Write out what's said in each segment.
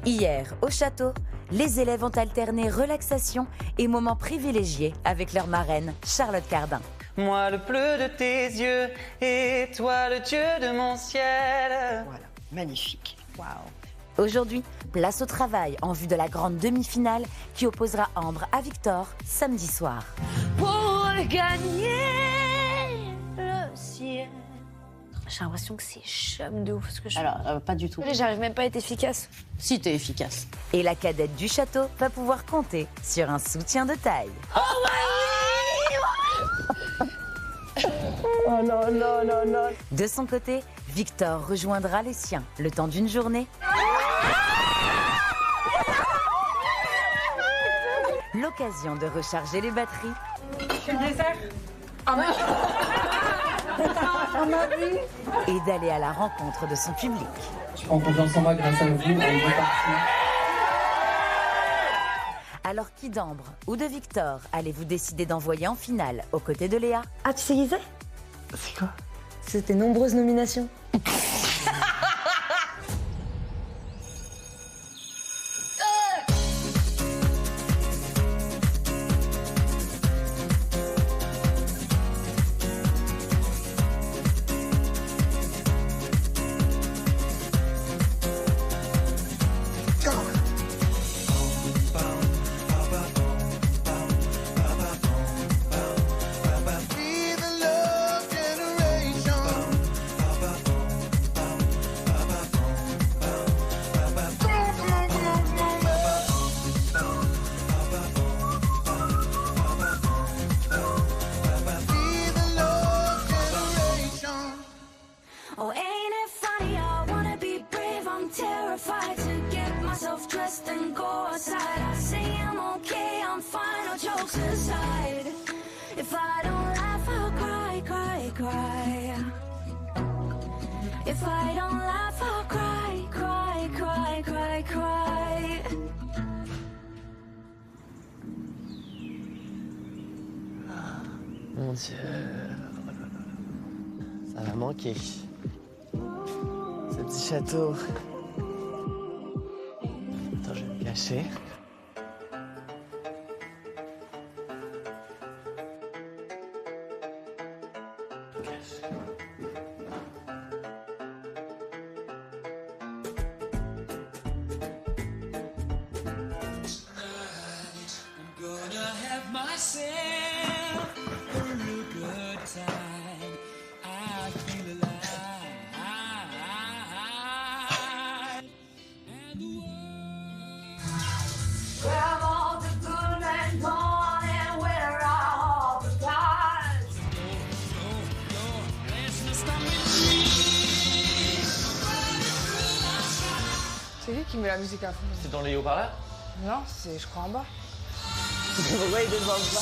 Hier, au château, les élèves ont alterné relaxation et moments privilégiés avec leur marraine, Charlotte Cardin. Moi le bleu de tes yeux et toi le dieu de mon ciel. Voilà, magnifique. Waouh. Aujourd'hui, place au travail en vue de la grande demi-finale qui opposera Ambre à Victor samedi soir. Pour gagner le ciel. J'ai l'impression que c'est chum de ouf ce que je fais. Alors, pas du tout. J'arrive même pas à être efficace. Si, t'es efficace. Et la cadette du château va pouvoir compter sur un soutien de taille. Oh non, non, non, non. De son côté, Victor rejoindra les siens le temps d'une journée. L'occasion de recharger les batteries. Et d'aller à la rencontre de son public. Je prends confiance en moi grâce à vous, on est parti. Alors qui d'Ambre ou de Victor allez-vous décider d'envoyer en finale aux côtés de Léa? Ah, tu sais qui c'est? C'est quoi? C'est tes nombreuses nominations. Oh, ain't it funny? I wanna be brave. I'm terrified to get myself dressed and go outside. I say I'm okay, I'm fine. No jokes aside. If I don't laugh, I'll cry, cry, cry. If I don't laugh, I'll cry, cry, cry, cry, cry. Mon Dieu. Ça va manquer. Ce petit château. Attends, je vais me cacher. Where have all the good men gone and where are all the gods? C'est lui qui met la musique à fond. C'est dans les haut-parleurs? Non, c'est, je crois, en bas. Pourquoi il descend pas?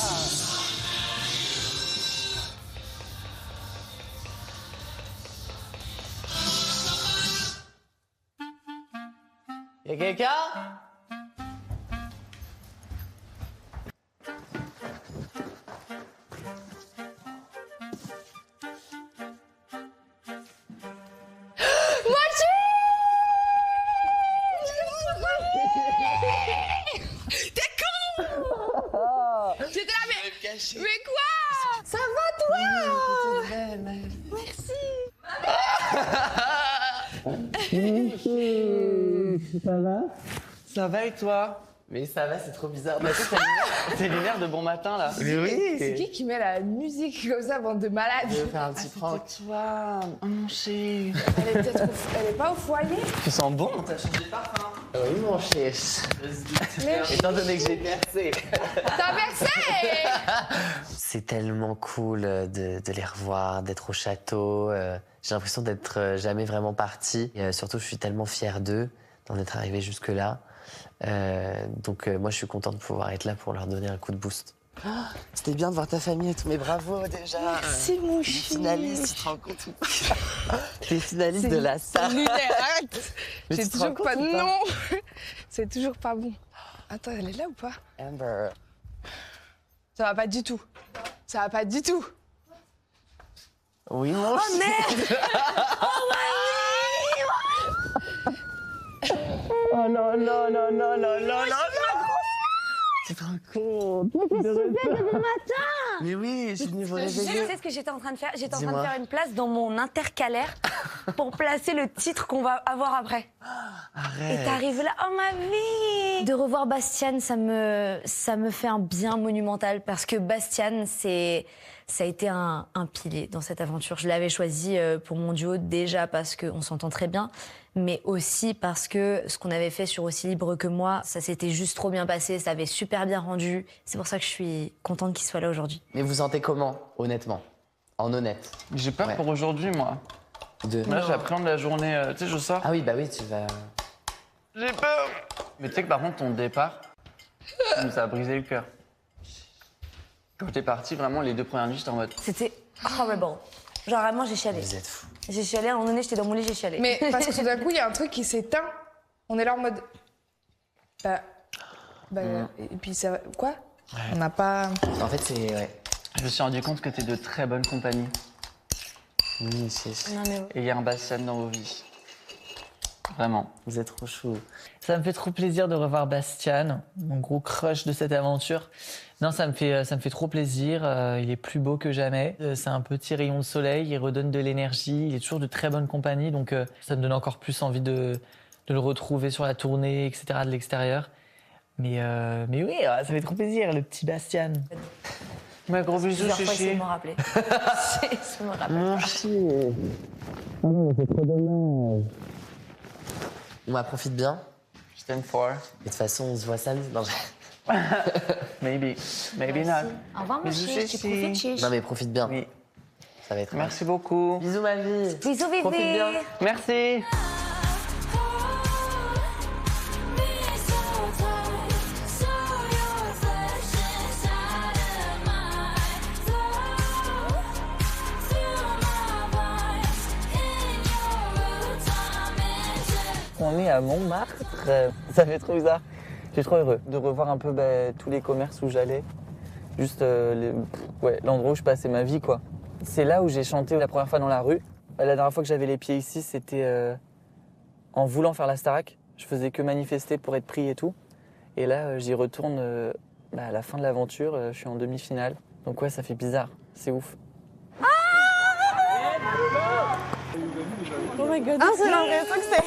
Y'a quelqu'un? J'étais là, mais quoi? Ça va, toi? Merci. Ça va? Ça va et toi? Mais ça va, c'est trop bizarre. Mais attends, c'est les nerfs de bon matin là. Mais oui! C'est qui met la musique comme ça, bande de malades? Je vais faire un petit prank. Toi, oh mon chéri. Elle est pas au foyer? Tu sens bon? T'as changé de parfum. Oui, mon chéri. Étant donné que j'ai percé. T'as versé? C'est tellement cool de les revoir, d'être au château. J'ai l'impression d'être jamais vraiment parti. Et, surtout, je suis tellement fier d'eux, d'en être arrivé jusque-là. Donc moi, je suis content de pouvoir être là pour leur donner un coup de boost. Oh, c'était bien de voir ta famille et tout, mais bravo déjà. Merci, mon chéri. Finaliste, tu te rends compte ou pas? T'es finaliste de la SAR. Arrête. Mais J'ai tu te toujours rends compte pas de ou pas? nom. C'est toujours pas bon. Attends, elle est là ou pas? Amber. Ça va pas du tout. Ça va pas du tout. Oui, mon Oh merde. Oh Oh non, non, non, non, non, non, non. Tu te rends compte? Mais oui, je suis venue vous Tu réveiller. sais ce que j'étais en train de faire? J'étais en train de Dis-moi. faire une place dans mon intercalaire pour placer le titre qu'on va avoir après. Arrête. Et t'arrives là, oh ma vie! De revoir Bastien, ça me fait un bien monumental parce que Bastien, ça a été un pilier dans cette aventure. Je l'avais choisi pour mon duo déjà parce qu'on s'entend très bien, mais aussi parce que ce qu'on avait fait sur Aussi libre que moi, ça s'était juste trop bien passé, ça avait super bien rendu. C'est pour ça que je suis contente qu'il soit là aujourd'hui. Mais vous sentez comment, honnêtement? En honnête. J'ai peur Ouais. pour aujourd'hui, moi. De... Là, j'appréhende la journée. Tu sais, je sors. Ah oui, bah oui, tu vas... J'ai peur. Mais tu sais que par contre, ton départ, ça a brisé le cœur. Quand t'es parti, vraiment, les 2 premières nuits, j'étais en mode. C'était horrible. Genre vraiment, j'ai chialé. Vous êtes fous. J'ai chialé, à un moment donné, j'étais dans mon lit, j'ai chialé. Mais parce que tout d'un coup, il y a un truc qui s'éteint. On est là en mode. Et puis ça. Quoi? On n'a pas. En fait, c'est... Ouais. Je me suis rendu compte que t'es de très bonne compagnie. Oui, c'est... Non, mais... Et il y a un Bastien dans vos vies. Vraiment. Vous êtes trop chou. Ça me fait trop plaisir de revoir Bastien, mon gros crush de cette aventure. Non, ça me fait trop plaisir. Il est plus beau que jamais. C'est un petit rayon de soleil. Il redonne de l'énergie. Il est toujours de très bonne compagnie. Donc, ça me donne encore plus envie de le retrouver sur la tournée, etc., de l'extérieur. Mais oui, ça fait trop plaisir, le petit Bastien. Ouais, gros bisous, Plusieurs fois, essayez de chichi. me rappeler. Je me rappelle. Mon chien. Oh non, c'est trop dommage. On m'en profite bien. Je t'aime fort. Et de toute façon, on se voit samedi. Non, Maybe. Maybe not. Au revoir, mon Bisous, chiche. Tu chichi. profites, chiche. non mais profite bien. Oui. Ça va être... Merci beaucoup. Bisous, ma vie. Bisous, bébé. Profite bien. Merci. On est à Montmartre. Ça fait trop bizarre. Je suis trop heureux de revoir un peu tous les commerces où j'allais. Juste l'endroit où je passais ma vie, quoi. C'est là où j'ai chanté la première fois dans la rue. La dernière fois que j'avais les pieds ici, c'était en voulant faire la Starac. Je faisais que manifester pour être pris et tout. Et là, j'y retourne à la fin de l'aventure. Je suis en demi-finale. Donc ouais, ça fait bizarre. C'est ouf. Oh my god. Ah, c'est l'impression que c'est.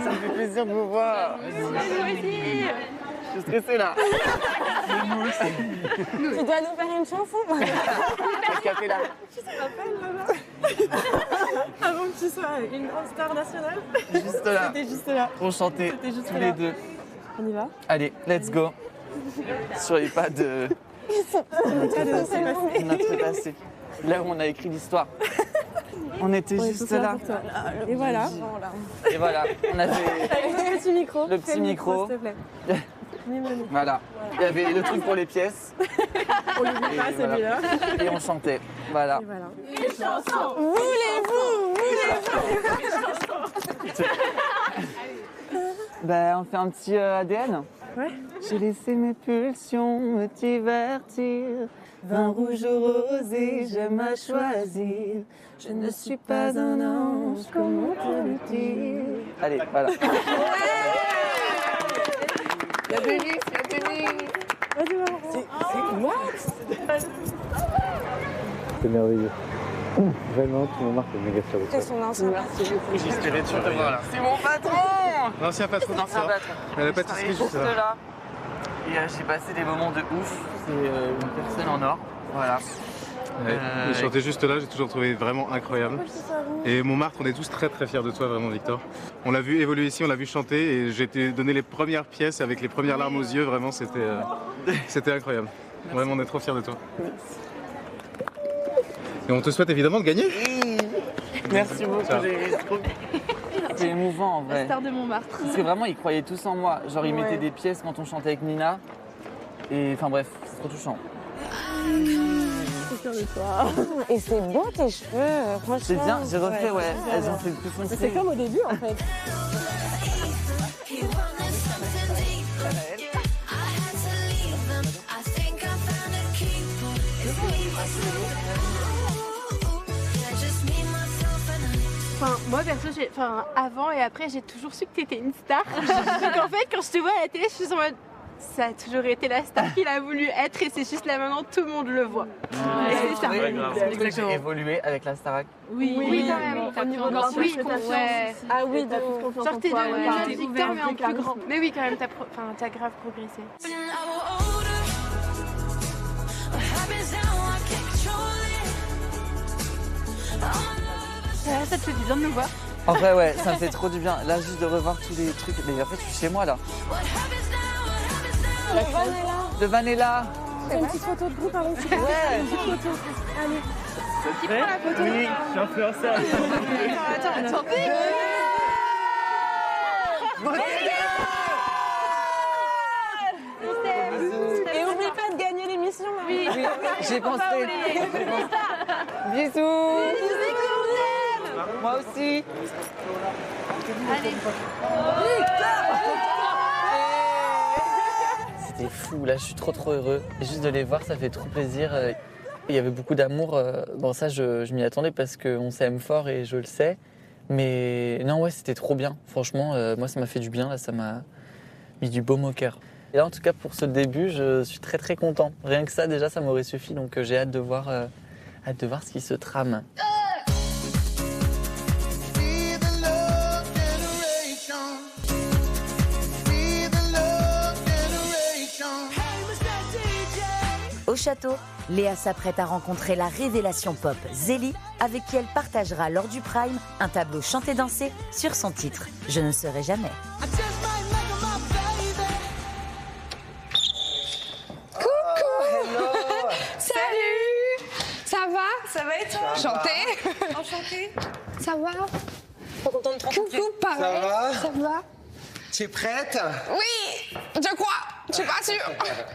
Ça me fait plaisir de vous voir. Je suis stressé là. Tu dois nous faire une chanson. Avant que tu sois une grande star nationale. Juste là. T'es juste là. Pour chanter C'était juste tous là. les deux. On y va. Allez, let's go. Sur les pas de notre passé. Là où on a écrit l'histoire. On était juste là. Et voilà. Et voilà, on avait Avec le petit micro. le petit Fais micro. s'il te plaît. Mime-le. Voilà. Il y avait le truc pour les pièces. On l'oublie pas, Et voilà. celui-là. Et on chantait. Voilà. Et voilà. Ben, on fait un petit ADN. Ouais. J'ai laissé mes pulsions me divertir. Vin rouge ou rosé, j'aime à choisir. Je ne suis pas un ange, comment te le dire? Allez, voilà. Il y a Denis, Vas-y, maman. C'est merveilleux. Vraiment, tu m'as marqué méga sur le C'est son ancien. J'espérais te voir là. C'est mon patron! L'ancien patron, L'ancien patron. Elle a Je pas travaillais tout ce que je juste sais. là. Et j'ai passé des moments de ouf. C'est une personne en or. Voilà. Il chantait juste là, j'ai toujours trouvé vraiment incroyable. Et Montmartre, on est tous très très fiers de toi, vraiment, Victor. On l'a vu évoluer ici, on l'a vu chanter et j'ai été donné les premières pièces avec les premières larmes aux yeux, vraiment, c'était incroyable. Vraiment, on est trop fiers de toi. Et on te souhaite évidemment de gagner. Merci beaucoup. C'est émouvant en vrai. La star de Montmartre. Parce que vraiment, ils croyaient tous en moi. Genre, ils mettaient des pièces quand on chantait avec Nina. Et enfin bref, c'est trop touchant. Et c'est beau tes cheveux, franchement. C'est bien, j'ai refait, ouais. Elles ont fait plus foncé. C'est comme au début en fait. Enfin, moi perso, avant et après, j'ai toujours su que t'étais une star. Donc en fait, quand je te vois à la télé, je suis en mode, ça a toujours été la star qu'il a voulu être et c'est juste là maintenant, tout le monde le voit. Et c'est ça. J'ai évolué avec la Starac. Oui, quand même. Au niveau de l'ambition. Ah oui, t'as plus confiance en Genre, t'es toi. devenu jeune Victor, mais en plus grand. Mais oui, quand même, t'as grave progressé. Ça te fait du bien de nous voir. En vrai, ouais, ça me fait trop du bien. Là, juste de revoir tous les trucs. Mais en fait, je suis chez moi là. Le van est là. C'est une petite photo de groupe avant que tu fasses. Ouais. Une petite photo. Allez. Qui prend la photo? Oui, je suis influenceur. Attends. Et oublie pas de gagner l'émission. Oui, J'ai pensé. Bisous. Moi aussi. Allez. C'était fou, là je suis trop heureux. Et juste de les voir, ça fait trop plaisir. Il y avait beaucoup d'amour. Bon ça je m'y attendais parce qu'on s'aime fort et je le sais. Mais non ouais c'était trop bien. Franchement moi ça m'a fait du bien, là ça m'a mis du baume au cœur. Et là en tout cas pour ce début je suis très content. Rien que ça déjà ça m'aurait suffi donc j'ai hâte de voir ce qui se trame. Au château, Léa s'apprête à rencontrer la révélation pop Zélie, avec qui elle partagera lors du Prime un tableau chanté-dansé sur son titre « Je ne serai jamais ». Salut! Ça va? Ça va et toi? Enchantée. Enchantée. Ça va? Trop contente de te rencontrer. Coucou, pareil. Ça va? Tu es prête? Oui, je crois. Je suis pas sûre.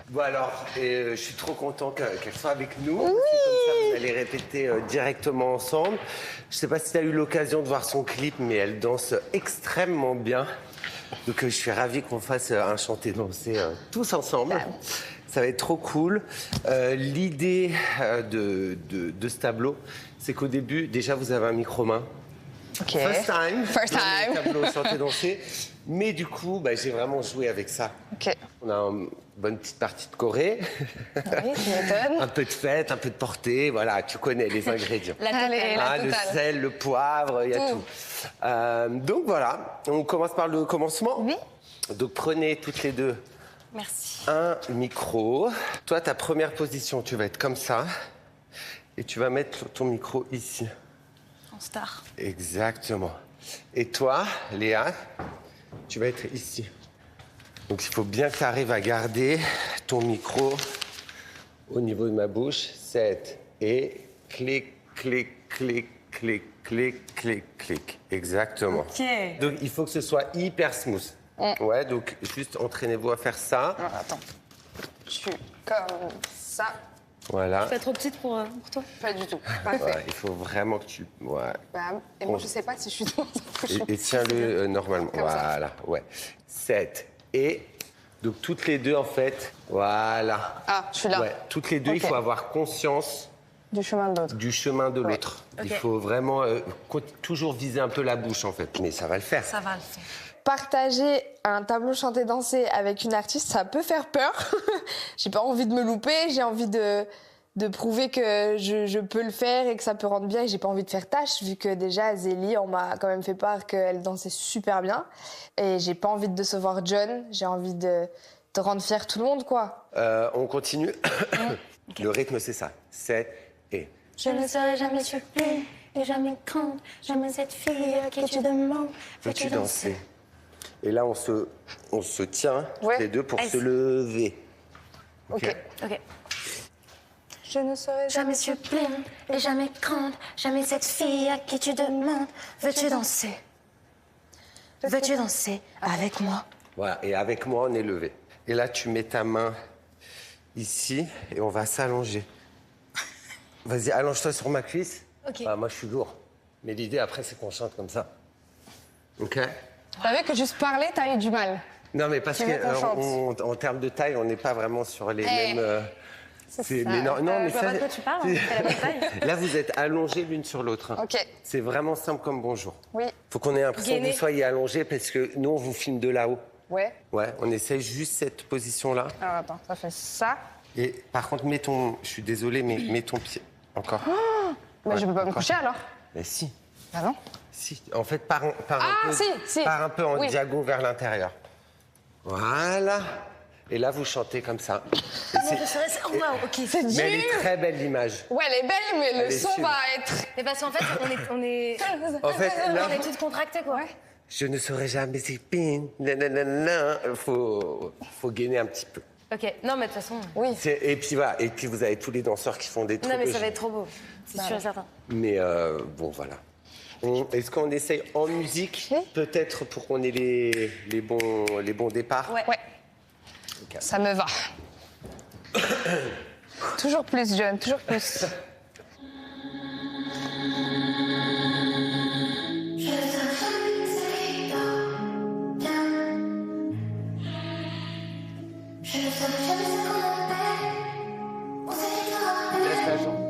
Bon alors, je suis trop content qu'elle soit avec nous. Parce que comme ça, vous allez répéter directement ensemble. Je sais pas si tu as eu l'occasion de voir son clip, mais elle danse extrêmement bien. Donc je suis ravi qu'on fasse un chanter-danser tous ensemble. Ça va être trop cool. L'idée de ce tableau, c'est qu'au début, déjà, vous avez un micro-main. Ok. First time. First time. Dans le tableau chanter-danser. Mais du coup, j'ai vraiment joué avec ça. Ok. On a une bonne petite partie de Corée. Oui, tu m'étonnes. Un peu de fête, un peu de portée. Voilà, tu connais les ingrédients. Allez, la Le totale. sel, le poivre, il y a tout. Donc voilà, on commence par le commencement. Oui. Donc prenez toutes les deux Merci. un micro. Toi, ta première position, tu vas être comme ça. Et tu vas mettre ton micro ici. En star. Exactement. Et toi, Léa, tu vas être ici. Donc il faut bien que tu arrives à garder ton micro au niveau de ma bouche. 7 et clic, clic, clic, clic, clic, clic, clic. Exactement. Ok. Donc il faut que ce soit hyper smooth. Ouais, donc juste entraînez-vous à faire ça. Alors, attends. Je suis comme ça. Voilà. Pas trop petite pour toi? Pas du tout. Ouais, il faut vraiment que tu... Ouais. Bam. Et moi, je sais pas si je suis dans un Et tiens-le normalement. Comme ça. Voilà, ouais. 7 et... Donc toutes les deux, en fait, voilà. Ah, je suis là. Ouais, toutes les deux, Ok. il faut avoir conscience Du chemin de l'autre. du chemin de l'autre. Il faut vraiment toujours viser un peu la bouche, en fait. Mais ça va le faire. Ça va le faire. Partager un tableau chanté-dansé avec une artiste, ça peut faire peur. J'ai pas envie de me louper, j'ai envie de prouver que je peux le faire et que ça peut rendre bien. Et j'ai pas envie de faire tâche, vu que déjà, Zélie, on m'a quand même fait part qu'elle dansait super bien. Et j'ai pas envie de décevoir John, j'ai envie de rendre fier tout le monde, quoi. On continue. Le rythme, c'est ça. 7 et... Je ne serai jamais surpris et jamais crainte. Jamais cette fille à qui tu demandes. Veux-tu danser? Et là, on se tient, Ouais. les deux, pour se lever. Ok. Ok. Je ne serai Jamais sublime et jamais grande, jamais cette fille à qui tu demandes veux-tu danser? Veux-tu danser avec moi? Voilà, et avec moi, on est levé. Et là, tu mets ta main ici et on va s'allonger. Vas-y, allonge-toi sur ma cuisse. Ok. Ah, moi, je suis lourd. Mais l'idée, après, c'est qu'on chante comme ça. OK? T'as vu que juste parler, t'as eu du mal. Non, mais parce Tu veux qu'on chante qu'en termes de taille, on n'est pas vraiment sur les mêmes... C'est ça. mais non, mais Je vois pas de quoi tu parles, on fait la même taille. Là, vous êtes allongés l'une sur l'autre. Hein. Ok. C'est vraiment simple comme bonjour. Oui. Faut qu'on ait l'impression que Gainé. vous soyez allongés parce que nous, on vous filme de là-haut. Ouais. Ouais, on essaye juste cette position-là. Alors attends, ça fait ça. Et par contre, mets ton... Je suis désolée, mais mets ton pied. Encore. Mais Ouais, je peux pas me encore. coucher alors. Mais si. Ah non? Si. En fait, pars un peu, si. pars un peu en Oui. diago vers l'intérieur. Voilà. Et là, vous chantez comme ça. Et c'est- Oh, waouh, ok. C'est dur. Mais elle est très belle, l'image. Ouais, elle est belle, mais Elle le est son sublime. va être. Mais parce qu'en fait, on est En fait, là, on est toutes contractées, quoi. je ne serai jamais si pine. Nanana. Faut gainer un petit peu. Ok, non, mais de toute façon. Oui. Et puis voilà. Et puis vous avez tous les danseurs qui font des trucs. Non, mais ça va être trop beau. C'est sûr et certain. Mais bon, voilà. Est-ce qu'on essaye en musique, peut-être pour qu'on ait les bons départs? Ouais. Ouais. Ça me va. Toujours plus jeune, toujours plus. Laisse la jambe.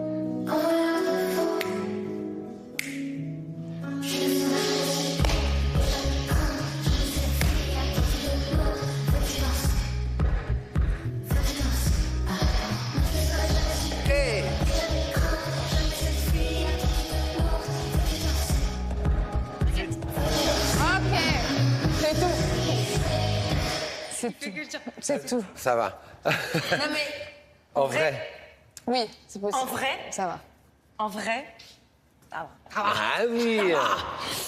Ok. C'est tout. C'est tout. C'est tout. Ça va. Non, mais En vrai. Oui, c'est possible. en vrai, Ça va. en vrai. Ah oui.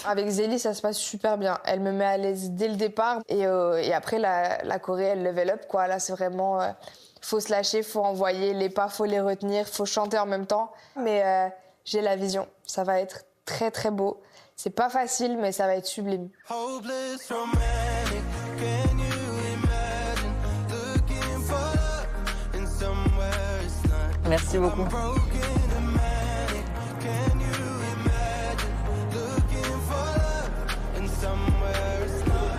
Avec Zélie, ça se passe super bien. Elle me met à l'aise dès le départ. Et après, la choré, elle level up, quoi. Là, c'est vraiment... faut se lâcher, faut envoyer les pas, faut les retenir, faut chanter en même temps. Mais j'ai la vision. Ça va être très, très beau. C'est pas facile, mais ça va être sublime. Hopeless romantic, can you imagine looking for love in somewhere it's not? Merci beaucoup. Broken and manic, can you imagine looking for love in somewhere it's not?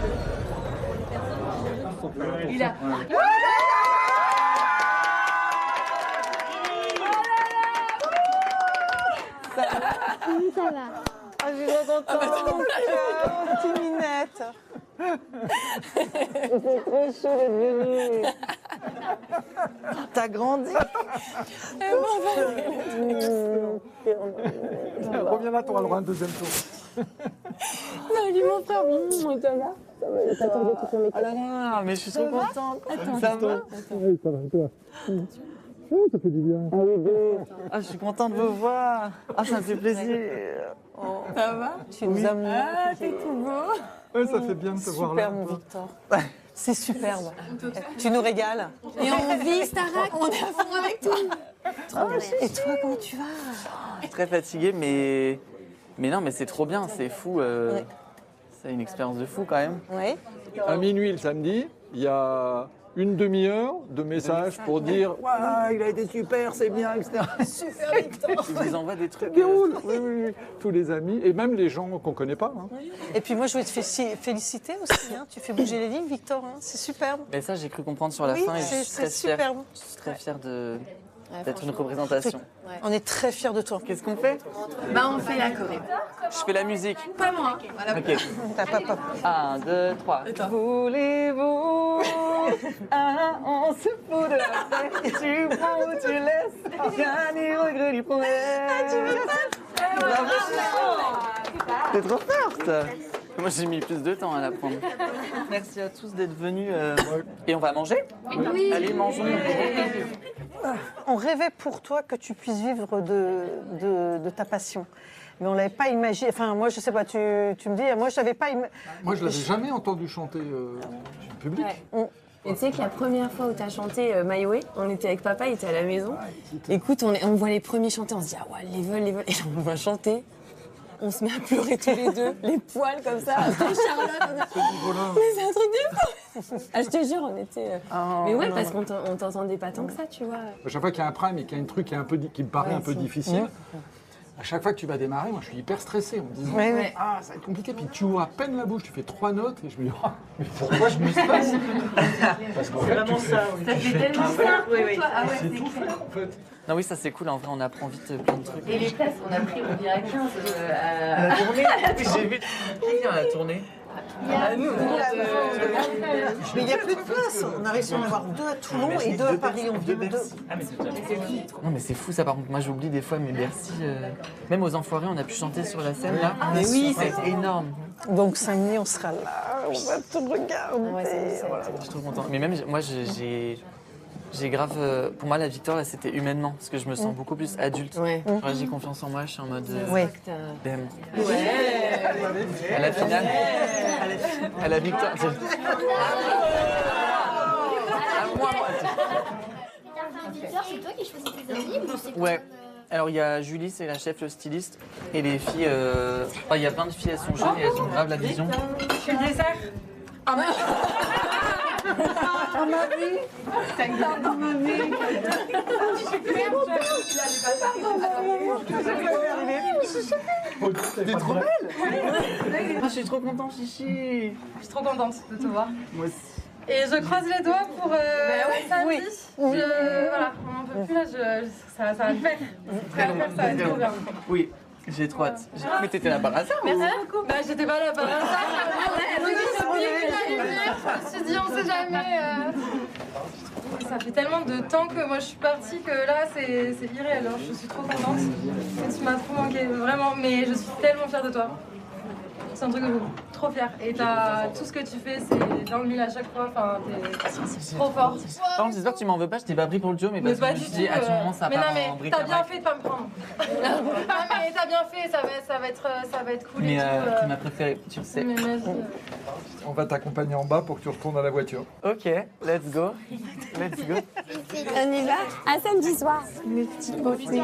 Il a. Ça va. Ah, je suis trop contente. Oh, petite minette. C'est trop chaud d'être venue. T'as grandi. Reviens là, t'auras le droit à un deuxième tour. Non, lui, mon frère, ça va. Ah là là, mais je suis trop contente. Ça va? Oui, ça va, et toi? Oh, ça fait du bien. Ah oui, bon. Ah, je suis contente de vous voir. Ah, ça me fait plaisir. Oh. Ça va? Tu nous as mis. Ah, t'es tout beau. Ouais, ça fait bien de te voir là. Super, mon Victor. C'est superbe. Tu nous régales. Et on vit Starac, on est à fond avec toi. Et toi, comment tu vas? Très fatigué, mais non, mais c'est trop bien, c'est fou. C'est une expérience de fou quand même. Oui. À minuit le samedi, il y a une demi-heure de messages pour dire « Waouh, il a été super, c'est bien, etc. » Super, Victor. Ils vous envoient des trucs. Oui, oui, tous les amis, et même les gens qu'on ne connaît pas. Hein. Et puis moi, je voulais te féliciter aussi. Hein. Tu fais bouger les lignes, Victor. Hein. C'est superbe. Mais ça, j'ai cru comprendre sur la Oui, fin et je suis c'est très fière. superbe. Je suis très fière d'être une représentation. On est très fiers de toi. Qu'est-ce qu'on fait? Bah, on fait la choré. Je fais la musique. Pas moi. Ok. T'as pas. 1, 2, 3. Voulez-vous on se fout de la tête. Tu prends ou tu laisses. Rien ni regret ni promesse. T'es trop forte. Moi, j'ai mis plus de temps à l'apprendre. Merci à tous d'être venus. Et on va manger? Oui. Allez, mangeons. On rêvait pour toi que tu puisses vivre de ta passion. Mais on l'avait pas imaginé. Enfin, moi, je sais pas, tu me dis, moi, je n'avais pas imaginé. Moi, je l'avais jamais entendu chanter public. Ouais. Et tu sais que la première fois où t'as chanté My Way, on était avec papa, il était à la maison. Écoute, on voit les premiers chanter, on se dit ah ouais, les vols. Et là, on voit chanter. On se met à pleurer tous les deux, les poils comme ça. Charlotte, mais c'est un truc de fou. Ah, je te jure, on était. Mais ouais, parce qu'on t'entendait pas tant que ça, tu vois. À chaque fois qu'il y a un prime et qu'il y a un truc qui me paraît un peu difficile, à chaque fois que tu vas démarrer, moi je suis hyper stressé en me disant ah ça va être compliqué, puis tu ouvres à peine la bouche, tu fais 3 notes et je me dis oh, mais pourquoi je me stresse? Parce qu'en fait, tu fais... Ça fait tellement ça pour toi. Ah ouais, c'est tout faire en fait. Non oui, ça c'est cool, en vrai on apprend vite plein de trucs. Et les places, on a pris, on dirait 15 à la tournée. J'ai vu qui vient à la tournée. Mais il n'y a plus de place. On a réussi à en avoir 2 à Toulon et 2 à Paris. On vient de 2. Non mais c'est fou ça, par contre moi j'oublie des fois, mais Bercy, même aux Enfoirés on a pu chanter sur la scène là. Mais oui, c'est énorme. Donc samedi on sera là, on va tout regarder. Voilà, je suis trop content. Mais même moi j'ai grave, pour moi la victoire là c'était humainement, parce que je me sens beaucoup plus adulte. Ouais. J'ai confiance en moi, je suis en mode bam. À la finale, à la victoire. C'est toi qui choisis tes amis ou c'est Ouais. Alors il y a Julie, c'est la chef, le styliste, et les filles, il y a plein de filles, elles sont jeunes et elles ont grave la vision. Je suis le dessert. Ah ma vie. Pardon ma vie. T'es trop belle. Je suis trop contente, Chichi. Je suis trop contente de te voir. Moi aussi. Et je croise les doigts pour samedi. Voilà, on n'en peut plus là, ça va le faire. Ça va être trop bien. Oui, j'ai trop hâte. Mais t'étais là par hasard. Merci beaucoup. Bah j'étais pas là par hasard. Je me suis dit on sait jamais. Ça fait tellement de temps que moi je suis partie que là c'est irréel. Alors je suis trop contente. Et tu m'as trop manqué, vraiment. Mais je suis tellement fière de toi. C'est un truc de fou, trop fière. Et tout ce que tu fais, c'est dans le mille à chaque fois. Enfin, t'es trop fort. Par contre, j'espère que tu m'en veux pas, je t'ai pas pris pour le Joe, mais parce que je me suis dit, à tout moment, ça part en bric. Mais non, mais t'as bien fait de pas me prendre. Non, mais t'as bien fait, ça va être cool. Mais et tout. qui m'a préféré, tu le sais. On va t'accompagner en bas pour que tu retournes à la voiture. Ok, let's go. Let's go. On y va à samedi soir. Mes petits beautés.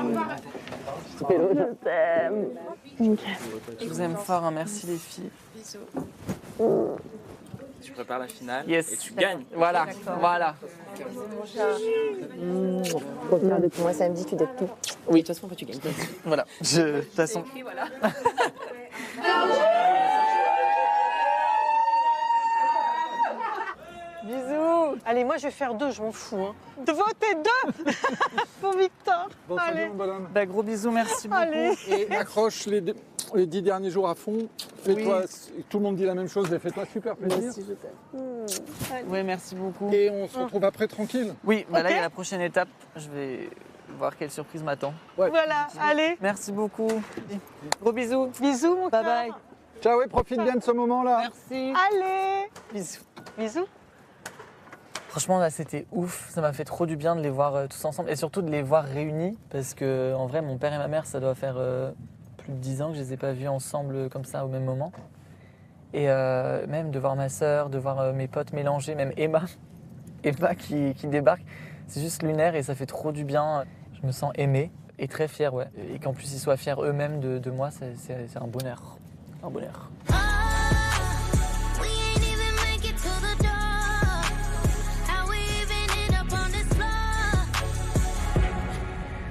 Hello, je t'aime. Je vous aime fort, hein. Merci les filles. Bisous. Tu prépares la finale et tu gagnes. Voilà, voilà. Trop fière de moi samedi, tu dettes tout. Oui, de toute façon, tu gagnes. Voilà, de toute façon. Voilà. Bisous. Allez, moi je vais faire 2, je m'en fous. Hein. Votez 2 pour Victor. Bon, allez. Bonhomme. Bah, gros bisous, merci beaucoup. Allez. Et accroche les 10 derniers jours à fond. Fais-toi, tout le monde dit la même chose, mais fais-toi super plaisir. Merci, je t'aime. Oui, merci beaucoup. Et on se retrouve après tranquille. Oui, bah là il y a la prochaine étape. Je vais voir quelle surprise m'attend. Ouais. Voilà, allez. Merci beaucoup. Gros bisous. Bisous, mon Bye bye. Ciao et profite bien de ce moment-là. Merci. Allez. Bisous. Bisous. Franchement, là, c'était ouf. Ça m'a fait trop du bien de les voir tous ensemble et surtout de les voir réunis parce que, en vrai, mon père et ma mère, ça doit faire plus de 10 ans que je les ai pas vus ensemble comme ça au même moment. Et même de voir ma sœur, de voir mes potes mélangés, même Emma qui débarque, c'est juste lunaire et ça fait trop du bien. Je me sens aimé et très fier, ouais. Et qu'en plus ils soient fiers eux-mêmes de moi, c'est un bonheur. Un bonheur.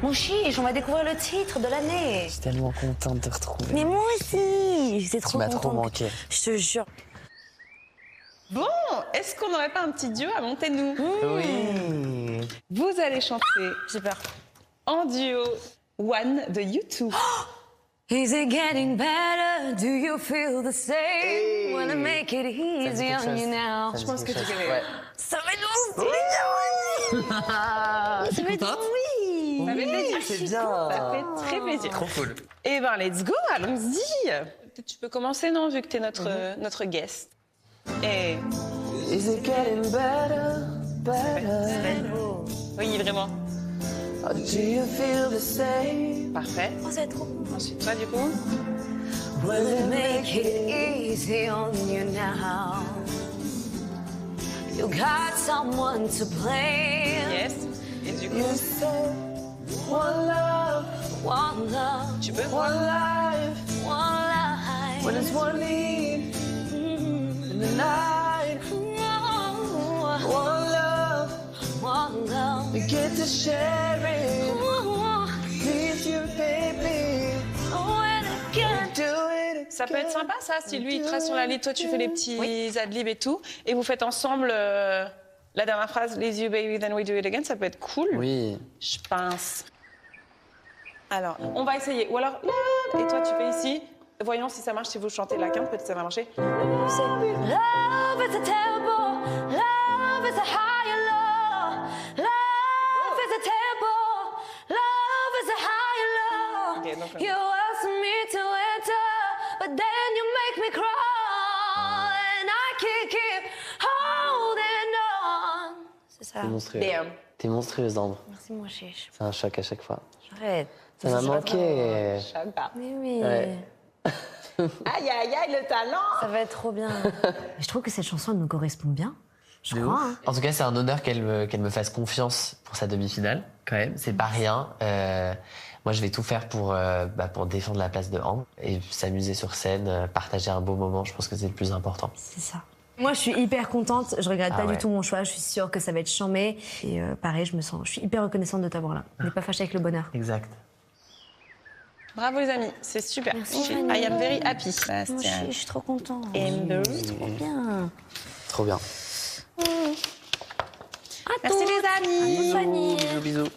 Mon chiche, on va découvrir le titre de l'année. Je suis tellement contente de te retrouver. Mais moi aussi, j'étais trop contente. Tu m'as trop manqué. Je te jure. Bon, est-ce qu'on n'aurait pas un petit duo à monter nous? Oui. Vous allez chanter. J'ai peur. En duo One de U2. Is it getting better? Do you feel the same? Wanna make it easy on you now? Je pense que tu connais. Ouais. Ça va être ouf! Ça va être oui! Ça fait plaisir. C'est bien. Ça fait très plaisir. Trop cool. Eh ben, let's go, allons-y. Peut-être tu peux commencer, non, vu que t'es notre guest. Et... Is it getting better, better? Oui, vraiment. Or do you feel the same? Parfait. Oh, c'est trop. Ensuite, toi, du coup. Will it make it easy on you now? You got someone to blame. Yes. Et du coup. You say one love, One love, Tu peux. one life. one life. When it's one need in the night. One love, One love. we get to share it. Please you, baby. When it gets Do it. Ça peut être sympa, ça, si lui, il trace sur la ligne, toi, tu fais les petits adlibs et tout, et vous faites ensemble la dernière phrase, Leave you, baby, then we do it again, ça peut être cool. Oui. Je pense. Alors, on va essayer. Ou alors, et toi, tu fais ici. Voyons si ça marche, si vous chantez la quinte, peut-être ça va marcher. love is a temple, love is a higher law. Love is a temple, love is a higher law. Ok, donc, You ask me to enter, but then you make me cry, and I can't keep holding on. C'est ça. T'es monstrueuse. Damn. T'es monstrueuse, Ambre. Merci mon chiche. C'est un choc à chaque fois. Arrête. Ça m'a manqué. Mais oui. Ouais. Aïe, aïe, aïe, le talent. Ça va être trop bien. Je trouve que cette chanson elle nous correspond bien. Je crois. Hein. En tout cas, c'est un honneur qu'elle me fasse confiance pour sa demi-finale, quand même. C'est pas rien. Moi, je vais tout faire pour défendre la place de Ambre et s'amuser sur scène, partager un beau moment. Je pense que c'est le plus important. C'est ça. Moi, je suis hyper contente. Je regrette pas ouais. du tout mon choix. Je suis sûre que ça va être chambé. Et pareil, je suis hyper reconnaissante de t'avoir là. On n'est pas fâché avec le bonheur. Exact. Bravo les amis, c'est super. Merci, I am very happy. Moi, je suis trop contente. Amber. Trop bien. Trop bien. Merci les amis. Fanny. Bisous, bisous.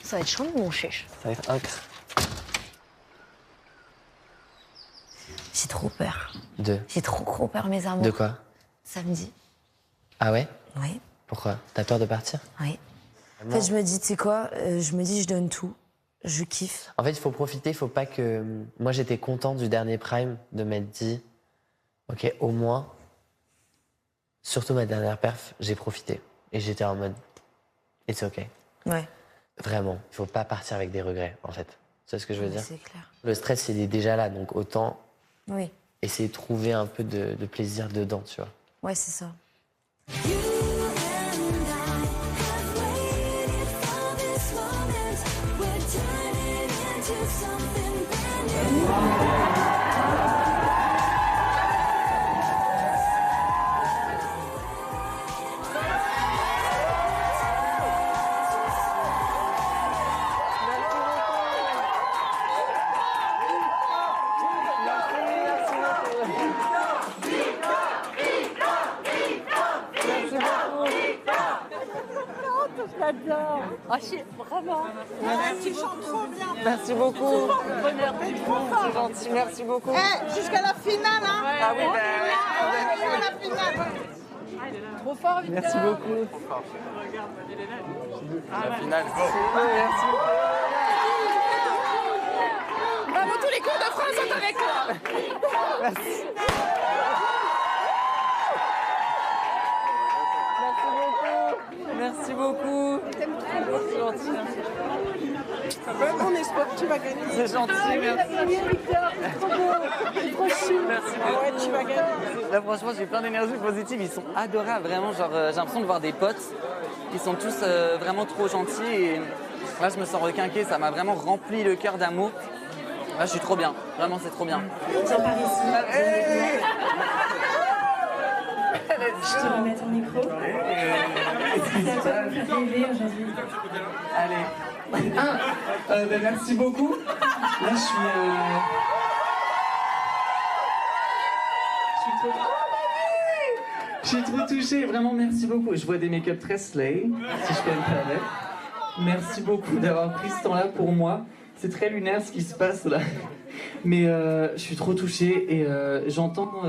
Ça va être chambé, mon chiche. Ça va être incre. J'ai trop peur. De J'ai trop peur, mes amours. De quoi? Samedi. Ah ouais? Oui. Pourquoi? T'as peur de partir? Oui. En fait, je me dis, tu sais quoi? Je me dis, je donne tout. Je kiffe. En fait, il faut profiter, il faut pas que... Moi, j'étais content du dernier Prime de m'être dit, ok, au moins, surtout ma dernière perf, j'ai profité. Et j'étais en mode, it's ok. Ouais. Vraiment, il faut pas partir avec des regrets, en fait. Tu sais ce que je veux dire? C'est clair. Le stress, il est déjà là, donc autant Oui. essayer de trouver un peu de plaisir dedans, tu vois. Ouais, c'est ça. J'adore. Vraiment. Tu chantes trop bien. Merci beaucoup. Bonheur d'être trop fort. C'est gentil, merci beaucoup. Jusqu'à la finale, hein. Ah oui, On est là à la finale. Trop fort, Victor. Merci beaucoup. Ah, La finale. Merci. Bravo, tous les cours de France sont avec toi. Merci. Merci beaucoup. C'est gentil. On espère que tu vas gagner. C'est gentil, merci. Trop beau. Trop chou. Merci Ah ouais, tu vas gagner. Là, franchement, j'ai plein d'énergie positive. Ils sont adorables, vraiment. Genre, j'ai l'impression de voir des potes. Ils sont tous vraiment trop gentils. Et là, je me sens requinqué. Ça m'a vraiment rempli le cœur d'amour. Là, je suis trop bien. Vraiment, c'est trop bien. Tiens par ici. Je te remets ton micro. Allez. Merci beaucoup. Là, je suis trop touchée. Vraiment, merci beaucoup. Je vois des make-up très slay, si je peux me permettre. Merci beaucoup d'avoir pris ce temps-là pour moi. C'est très lunaire ce qui se passe là. Mais je suis trop touchée et j'entends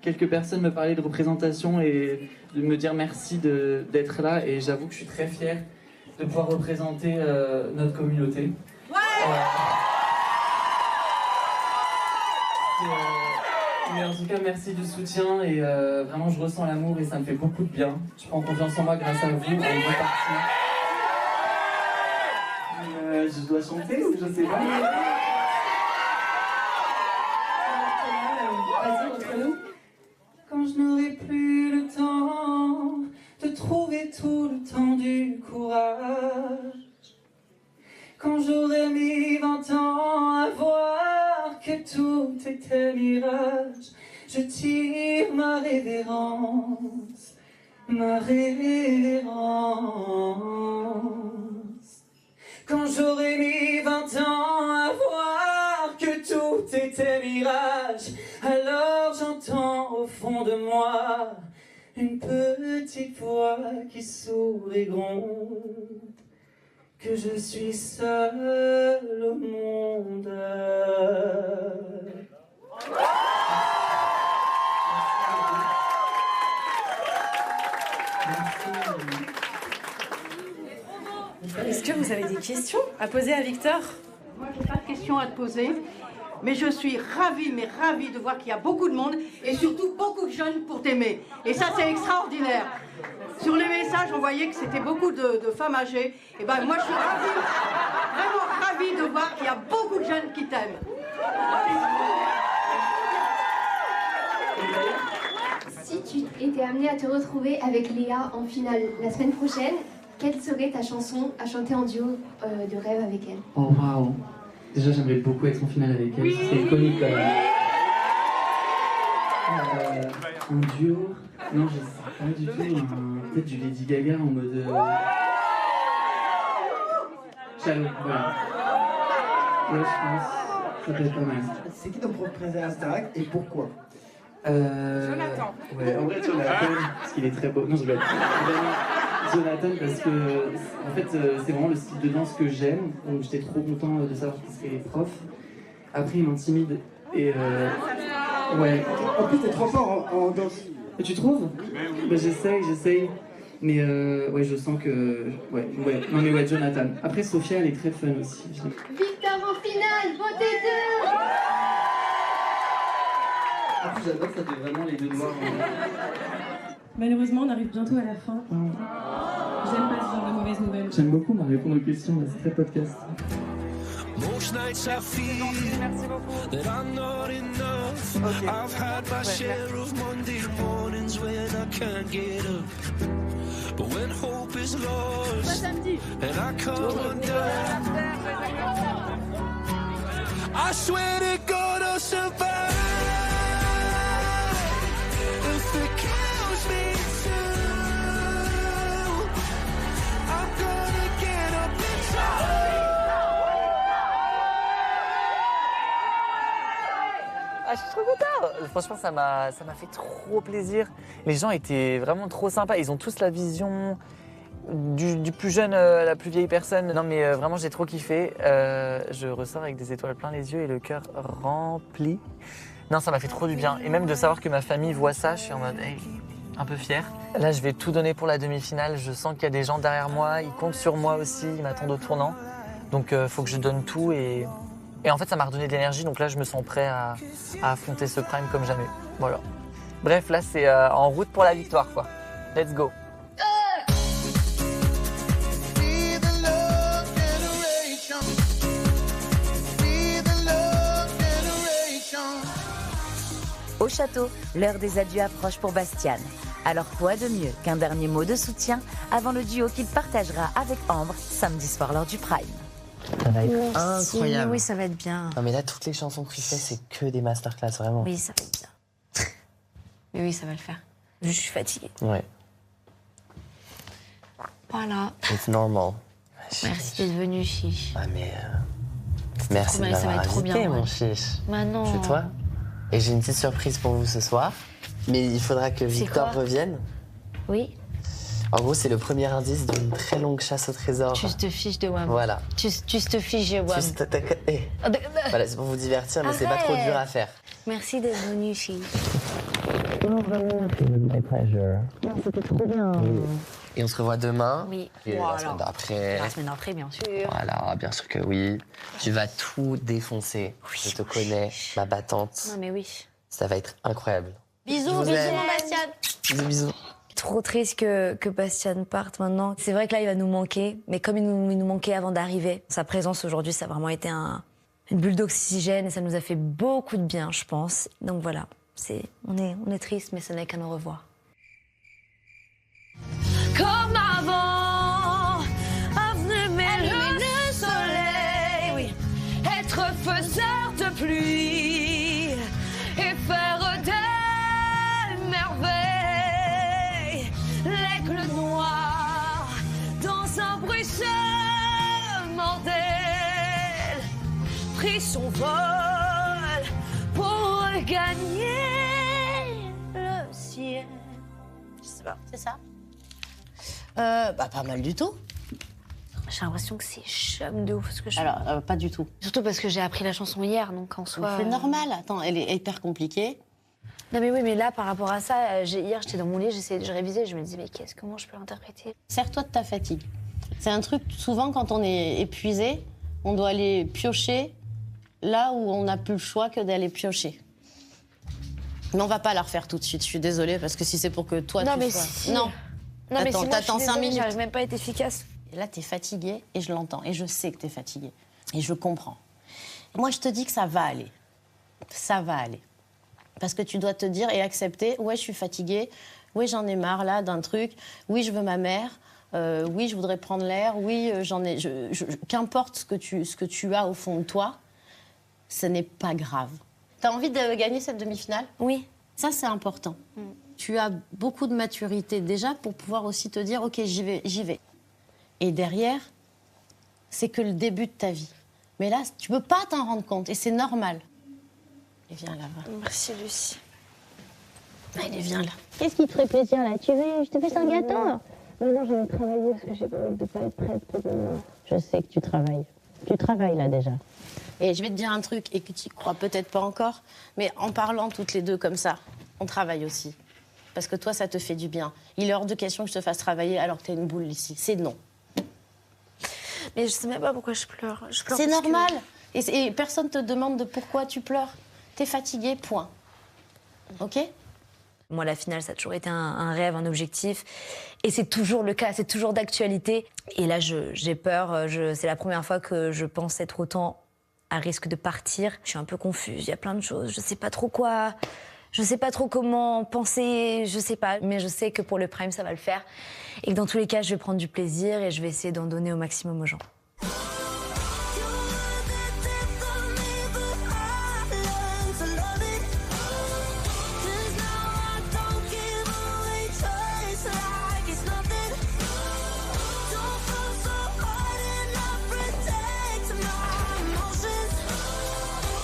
quelques personnes me parler de représentation et de me dire merci d'être là. Et j'avoue que je suis très fière de pouvoir représenter notre communauté. Mais en tout cas, merci du soutien et vraiment, je ressens l'amour et ça me fait beaucoup de bien. Je prends confiance en moi grâce à vous, en grande partie. Je dois chanter ou je sais pas. Quand je n'aurai plus Quand j'aurais mis 20 ans à voir que tout était mirage, je tire ma révérence, ma révérence. Quand j'aurais mis 20 ans à voir que tout était mirage, alors j'entends au fond de moi une petite voix qui sourd et gronde que je suis seule au monde. Est-ce que vous avez des questions à poser à Victor? Moi, j'ai pas de questions à te poser, mais je suis ravie de voir qu'il y a beaucoup de monde et surtout beaucoup de jeunes pour t'aimer. Et ça, c'est extraordinaire. Sur les messages, on voyait que c'était beaucoup de femmes âgées. Et ben moi, je suis vraiment ravie de voir qu'il y a beaucoup de jeunes qui t'aiment. Si tu étais amenée à te retrouver avec Léa en finale la semaine prochaine, quelle serait ta chanson à chanter en duo de rêve avec elle? Oh waouh! Déjà, j'aimerais beaucoup être en finale avec elle. Oui. C'est iconique quand même. Un duo? Non, je sais pas du tout. Peut-être du Lady Gaga en mode. Shallow, voilà. Ouais, je pense. Ça peut être pas mal. C'est qui ton prof préféré à Starac et pourquoi? Jonathan. Ouais, en vrai, Jonathan, parce qu'il est très beau. Non, je vais. Jonathan, parce que en fait, c'est vraiment le style de danse que j'aime. Donc, j'étais trop content de savoir qu'il serait prof. Après, il m'intimide et. Ouais. En plus, t'es trop fort en danse. Et tu trouves? Bah, j'essaye. Mais ouais, je sens que. Ouais. Non, mais ouais, Jonathan. Après, Sophia, elle est très fun aussi. Victor en finale, votez deux! En plus, j'adore, ça fait vraiment les deux noirs. Malheureusement, on arrive bientôt à la fin. J'aime pas ce genre de mauvaises nouvelles. J'aime beaucoup répondre aux questions, c'est très podcast. Most nights I feel that I'm not enough. I've had my share of Monday mornings when I can't get up. But when hope is lost and I come undone, I swear to God I'll survive. If it kills me too, I'm gonna get up and try. Ah, je suis trop contente. Franchement, ça m'a fait trop plaisir. Les gens étaient vraiment trop sympas. Ils ont tous la vision du plus jeune à la plus vieille personne. Non, mais vraiment, j'ai trop kiffé. Je ressors avec des étoiles plein les yeux et le cœur rempli. Non, ça m'a fait trop du bien. Et même de savoir que ma famille voit ça, je suis en mode hey, un peu fière. Là, je vais tout donner pour la demi-finale. Je sens qu'il y a des gens derrière moi. Ils comptent sur moi aussi. Ils m'attendent au tournant. Donc, faut que je donne tout et en fait, ça m'a redonné de l'énergie, donc là, je me sens prêt à affronter ce prime comme jamais. Voilà. Bref, là, c'est en route pour la victoire, quoi. Let's go. Au château, l'heure des adieux approche pour Bastian. Alors quoi de mieux qu'un dernier mot de soutien avant le duo qu'il partagera avec Ambre samedi soir lors du prime. Ça va être incroyable. Oui, ça va être bien. Non mais là, toutes les chansons qu'il fait, c'est que des masterclass, vraiment. Oui, ça va être bien. Mais oui, ça va le faire. Je suis fatiguée. Ouais. Voilà. It's normal. Merci d'être venu, Chiche. Ah mais... merci de bien, ça va m'avoir être trop invité, bien, mon ouais. Chiche. Bah non. C'est toi. Et j'ai une petite surprise pour vous ce soir. Mais il faudra que Victor quoi revienne. Oui. En gros, c'est le premier indice d'une très longue chasse au trésor. Tu te fiches de WAM. Voilà. Tu te fiches de WAM. Voilà, c'est pour vous divertir, mais c'est pas trop dur à faire. Merci d'être venu, Chiche. My pleasure. Non, c'était trop bien. Et on se revoit demain. Oui. Et la semaine d'après. La semaine d'après, bien sûr. Voilà, bien sûr que oui. Tu vas tout défoncer. Oui, je te connais, ma battante. Non, mais oui. Ça va être incroyable. Bisous, Je vous bisous, aime. mon Bastien. Bisous, bisous. Trop triste que Bastien parte maintenant. C'est vrai que là, il va nous manquer, mais comme il nous manquait avant d'arriver, sa présence aujourd'hui, ça a vraiment été une bulle d'oxygène et ça nous a fait beaucoup de bien, je pense. Donc voilà, on est triste, mais ce n'est qu'un au revoir. Comme avant, avenue mais le soleil. bordel, pris son vol pour gagner le ciel. Je sais pas, c'est ça? Pas mal du tout. J'ai l'impression que c'est chum de ouf ce que je fais. Alors, pas du tout. Surtout parce que j'ai appris la chanson hier, donc en soi... C'est normal, attends, elle est hyper compliquée. Non mais oui, mais là, par rapport à ça, hier, j'étais dans mon lit, je révisais, je me disais, mais comment je peux l'interpréter? Sers-toi de ta fatigue. C'est un truc, souvent, quand on est épuisé, on doit aller piocher là où on n'a plus le choix que d'aller piocher. Mais on va pas la refaire tout de suite, je suis désolée, parce que si c'est pour que toi, non, tu mais sois... si. Non, mais attends, si moi, t'attends 5 minutes. J'arrive même pas à être efficace. Et là, t'es fatiguée, et je l'entends, et je sais que t'es fatiguée. Et je comprends. Moi, je te dis que ça va aller. Ça va aller. Parce que tu dois te dire et accepter, ouais, je suis fatiguée, ouais, j'en ai marre, là, d'un truc, oui, je veux ma mère, oui, je voudrais prendre l'air, oui, j'en ai... Qu'importe ce que tu as au fond de toi, ce n'est pas grave. T'as envie de gagner cette demi-finale? Oui. Ça, c'est important. Tu as beaucoup de maturité déjà pour pouvoir aussi te dire, OK, j'y vais. Et derrière, c'est que le début de ta vie. Mais là, tu peux pas t'en rendre compte, et c'est normal. Et viens là, va. Merci, Lucie. Allez, viens là. Qu'est-ce qui te ferait plaisir, là? Je te fais un gâteau? Non, je vais travailler parce que j'ai pas envie de pas être prête pour demain. Je sais que tu travailles. Tu travailles, là, déjà. Et je vais te dire un truc, et que tu crois peut-être pas encore, mais en parlant toutes les deux comme ça, on travaille aussi. Parce que toi, ça te fait du bien. Il est hors de question que je te fasse travailler alors que t'es une boule ici. C'est non. Mais je sais même pas pourquoi je pleure. C'est normal. Et personne te demande de pourquoi tu pleures. T'es fatiguée, point. OK? Moi, la finale, ça a toujours été un rêve, un objectif. Et c'est toujours le cas, c'est toujours d'actualité. Et là, j'ai peur. C'est la première fois que je pense être autant à risque de partir. Je suis un peu confuse, il y a plein de choses. Je sais pas trop quoi. Je sais pas trop comment penser, je sais pas. Mais je sais que pour le Prime, ça va le faire. Et que dans tous les cas, je vais prendre du plaisir et je vais essayer d'en donner au maximum aux gens.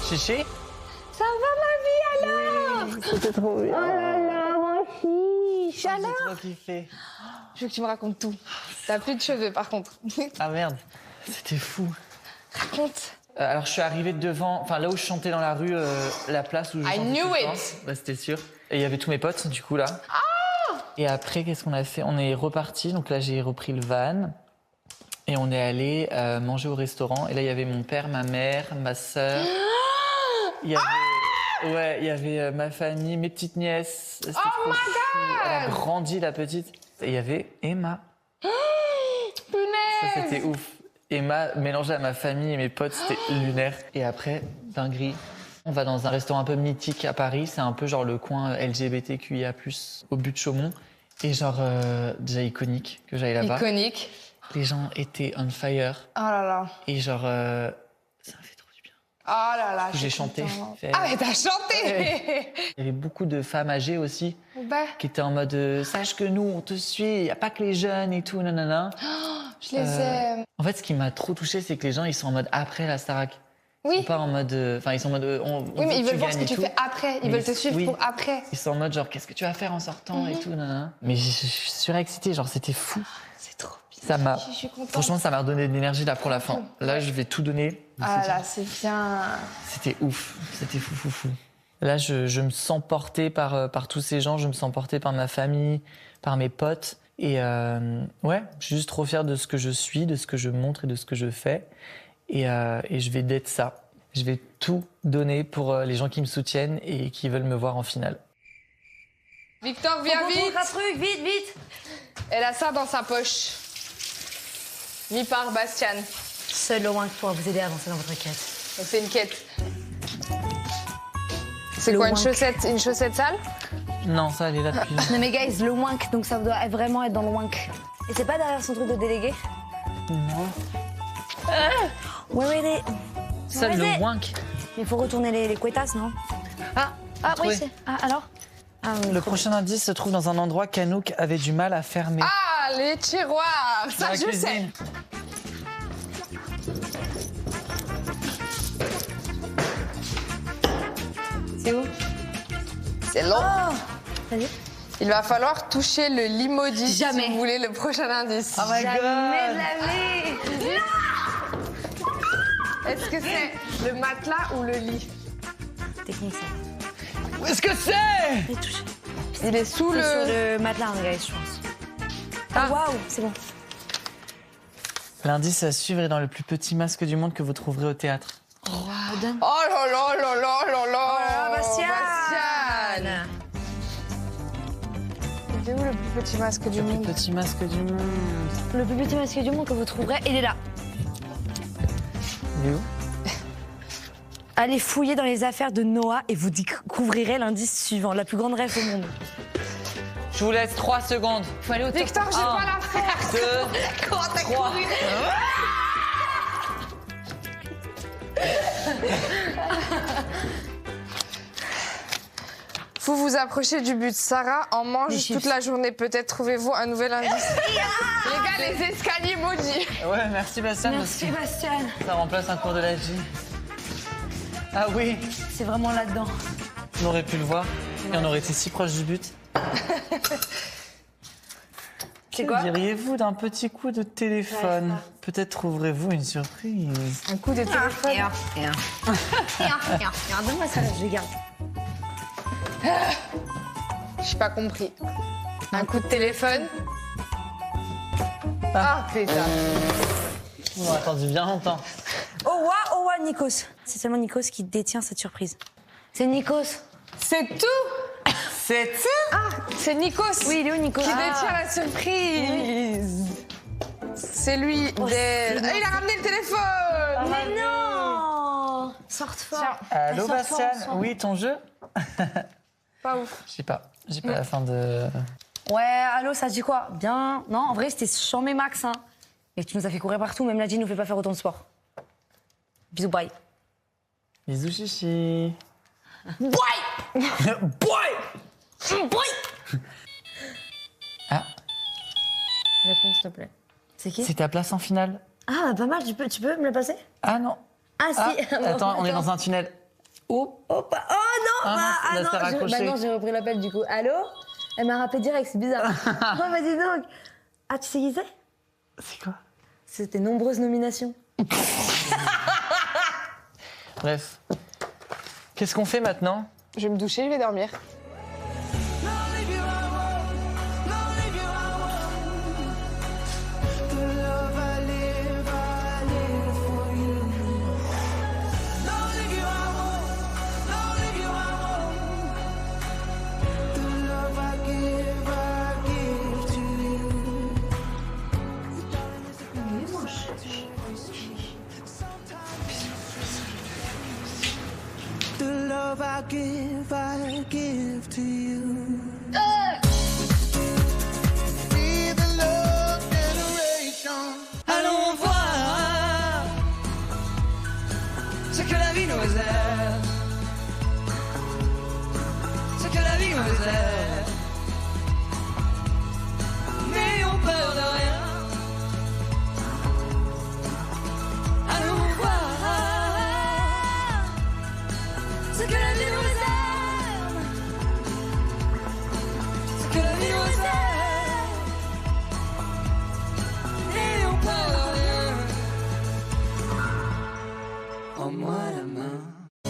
Chichi? Ça va, ma vie, alors? C'était trop bien. Oh là là, mon fils. Alors? J'ai trop kiffé. Je veux que tu me racontes tout. T'as plus de cheveux, par contre. Ah merde, c'était fou. Raconte. Alors je suis arrivé devant, enfin là où je chantais dans la rue, la place où je I chantais knew tout le it. temps. Bah, c'était sûr. Et il y avait tous mes potes, du coup, là. Ah! Et après, qu'est-ce qu'on a fait? On est reparti, donc là j'ai repris le van. Et on est allé manger au restaurant. Et là, il y avait mon père, ma mère, ma sœur. Il y avait, il y avait ma famille, mes petites nièces. C'était trop my fou. God! Elle a grandi, la petite. Et il y avait Emma. Punaise! Ça, c'était ouf. Emma, mélangée à ma famille et mes potes, c'était lunaire. Et après, dinguerie. On va dans un restaurant un peu mythique à Paris. C'est un peu genre le coin LGBTQIA+, au but de Chaumont. Et genre, déjà iconique que j'aille là-bas. Iconique. Les gens étaient on fire. Oh là là. Et genre, Oh là là. j'ai chanté. Ah, mais t'as chanté! Il y avait beaucoup de femmes âgées aussi Bah. qui étaient en mode sache que nous, on te suit, il n'y a pas que les jeunes et tout, nanana. Je les aime. En fait, ce qui m'a trop touché, c'est que les gens, ils sont en mode après la Starac. Oui. Ils sont pas en mode. Enfin, ils sont en mode. Oui, mais ils veulent voir ce que gagnes tu et tout. fais après. Ils Mais veulent te suivre oui. pour après. Ils sont en mode genre, qu'est-ce que tu vas faire en sortant et tout, nanana. Mais je suis surexcitée, genre, c'était fou. C'est trop bien. Ça m'a. Je suis contente. Franchement, ça m'a redonné de l'énergie là pour la fin. Là, je vais tout donner. Ah là, c'est bien. C'était ouf, c'était fou. Là, je me sens portée par tous ces gens, je me sens portée par ma famille, par mes potes. Et ouais, je suis juste trop fière de ce que je suis, de ce que je montre et de ce que je fais. Et je vais d'être ça. Je vais tout donner pour les gens qui me soutiennent et qui veulent me voir en finale. Victor, viens vite. Un truc, vite. Elle a ça dans sa poche. Mis par Bastien. Seul le Wank pourra vous aider à avancer dans votre quête. Donc c'est une quête. C'est Le quoi, Wank. une chaussette sale? Non, ça, elle est là depuis. Non mais guys, le Wank, donc ça doit vraiment être dans le Wank. Et c'est pas derrière son truc de délégué? Non. Ouais, Seul le Wank. Il faut retourner les couettas, non? Ah oui, trouvé. c'est... Ah, alors? Le prochain indice se trouve dans un endroit qu'Anouk avait du mal à fermer. Ah, les tiroirs. Dans Ça, la je sais. cuisine. C'est où? C'est long. Vas-y. Il va falloir toucher le limodi Jamais. si vous voulez le prochain indice. Oh my Jamais god. de la vie. Est-ce que c'est le matelas ou le lit? Technique, ça. Où est-ce que c'est? Il est sous C'est le... sur le matelas, guys, je pense. Ah, waouh, c'est bon. L'indice à suivre est dans le plus petit masque du monde que vous trouverez au théâtre. Oh là là là là là là. Bastien. Il est où le plus petit masque du monde? Le plus petit masque du monde. Le plus petit masque du monde que vous trouverez, il est là. Il est où? Allez fouiller dans les affaires de Noah et vous découvrirez l'indice suivant, la plus grande rêve au monde. Je vous laisse 3 secondes. Faut aller au Victor, j'ai pas la force. 2, Comment t'as 3. couru? Vous vous approchez du but. Sarah en mange toute la journée. Peut-être trouvez-vous un nouvel indice. Les gars, les escaliers maudits. Ouais, merci Bastien. Merci Bastien. Ça remplace un cours de la J. Ah oui, C'est vraiment là-dedans. on aurait pu le voir. Et on aurait été si proche du but. C'est quoi? Que diriez-vous d'un petit coup de téléphone? Peut-être trouverez-vous une surprise. Un coup de téléphone. Donne-moi ça, je les garde. J'ai pas compris. Un coup de téléphone. Ah putain. On a attendu bien longtemps. Oh wa, Nikos. C'est seulement Nikos qui détient cette surprise. C'est Nikos. C'est tout? C'est tout? Ah, c'est Nikos. Oui, il est où Nikos? Qui détient la surprise. C'est lui. Ah, il a ramené le téléphone. Mais non. Sorte fort. Allô Sors Bastien? fort. Oui, ton jeu? Pas ouf. J'ai pas la fin de... Ouais, allô, ça dit quoi? Bien. Non, en vrai, c'était chambé max, hein. Et tu nous as fait courir partout, même Nadine nous fait pas faire autant de sport. Bisous, bye. Bisous chichi. Bye. Boy. Ah, Réponse, s'il te plaît. C'est qui? c'est ta place en finale? Ah, pas mal, tu peux me la passer? Ah non. Ah, si. Attends, on est dans un tunnel. Oh, Oh, non. là, c'est raccroché. non, j'ai repris l'appel du coup. Allô? Elle m'a rappelé direct, c'est bizarre. Oh, bah dis donc. Ah, tu sais qui c'est? C'est quoi? C'était nombreuses nominations. Bref. Qu'est-ce qu'on fait maintenant? Je vais me doucher, je vais dormir. The love I give to you. Be the love generation. Allons voir ce que la vie nous réserve. Ce que la vie nous réserve.